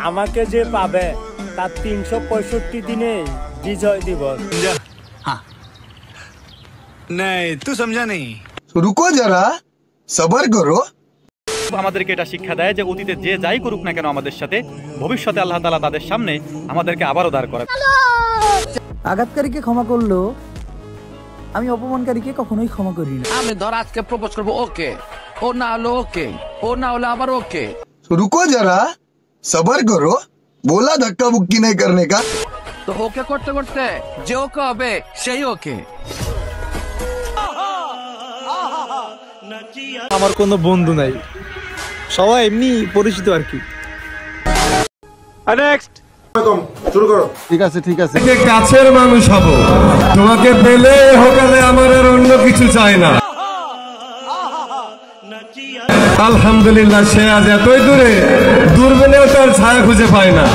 আমাকে যে পাবে তার 365 দিনে বিজয় দিবস। नहीं तू समझा नहीं। रुको जरा सबर करो। আমাদেরকে এটা শিক্ষা দেয় যে অতীতে যে যাই করুক না কেন আমাদের সাথে, ভবিষ্যতে আল্লাহ তাআলা তাদের সামনে আমাদেরকে আবারও দাঁড় করাবে। আঘাতকারীকে ক্ষমা করলো, আমি অপমানকারীকে কখনোই ক্ষমা করি না। আমি ধর আজকে প্রপোজ করব, ওকে, ও না হলো ওকে, ও না হলো আবার ওকে। रुको जरा सबर करो, बोला धक्का बुक्की नहीं करने का। তো ওকে করতে করতে যে ওকে হবে সেই ওকে। আমার কোনো বন্ধু নাই, সবাই এমনি পরিচিত আর কি। নেক্সট শুরু করো। ঠিক আছে ঠিক আছে। কাছের মানুষ হব, তোমাকে পেলে হোকালে আমার আর অন্য কিছু চাই না। আলহামদুলিল্লাহ, সে আজ এতই দূরে, দূরবীনেও তার ছায়া খুঁজে পায় না।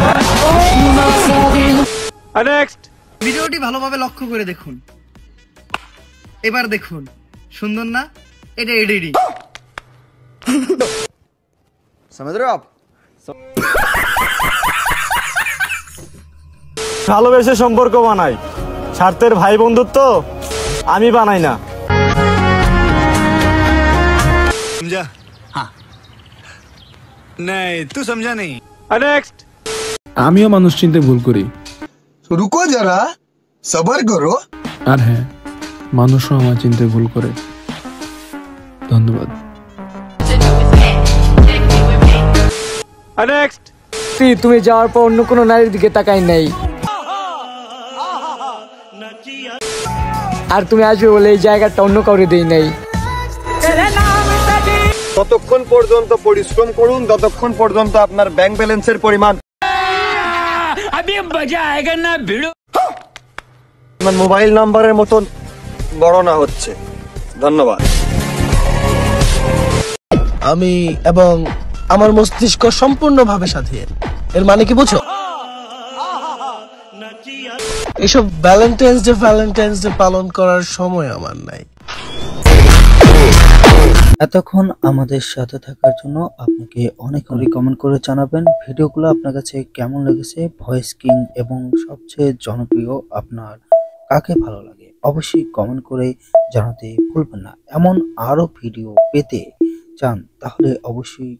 নেক্সট ভিডিওটি ভালোভাবে লক্ষ্য করে দেখুন, এবার দেখুন সুন্দর না? এটা এডিটিং। समझ रहे हो आप? ভালোবেসে সম্পর্ক বানাই, স্বার্থের ভাই বন্ধুত্ব আমি বানাই না। समझा? हाँ। नहीं तू समझा नहीं। নেক্সট আমিও মানুষ চিনতে ভুল করি, रुको जरा सबर करो। আর হ্যাঁ, মানুষও আমার চিনতে ভুল করে। ধন্যবাদ। নেক্সট তুমি যাওয়ার পর অন্য কোনো নারীর দিকে তাকাই নাই, আর তুমি আসবে বলে এই জায়গাটা অন্য কাউরে দেই নাই। ততক্ষণ পর্যন্ত পরিশ্রম করুন যতক্ষণ পর্যন্ত আপনার ব্যাংক ব্যালেন্সের পরিমাণ আপনার মোবাইল নাম্বারের মতন বড় না হচ্ছে। ধন্যবাদ। আমি এবং আমার মস্তিষ্ক সম্পূর্ণভাবে স্বাধীন, এর মানে কি বুঝো? এসব ভ্যালেন্টাইন্স ডে পালন করার সময় আমার নাই। এতক্ষণ আমাদের সাথে থাকার জন্য আপনাকে অনেক অনেক কমেন্ট করে জানাবেন ভিডিওগুলো আপনার কাছে কেমন লেগেছে, ভয়েস কিং এবং সবচেয়ে জনপ্রিয় আপনার কাকে ভালো লাগে অবশ্যই কমেন্ট করে জানাতে ভুলবেন না। এমন আরো ভিডিও পেতে চান তাহলে অবশ্যই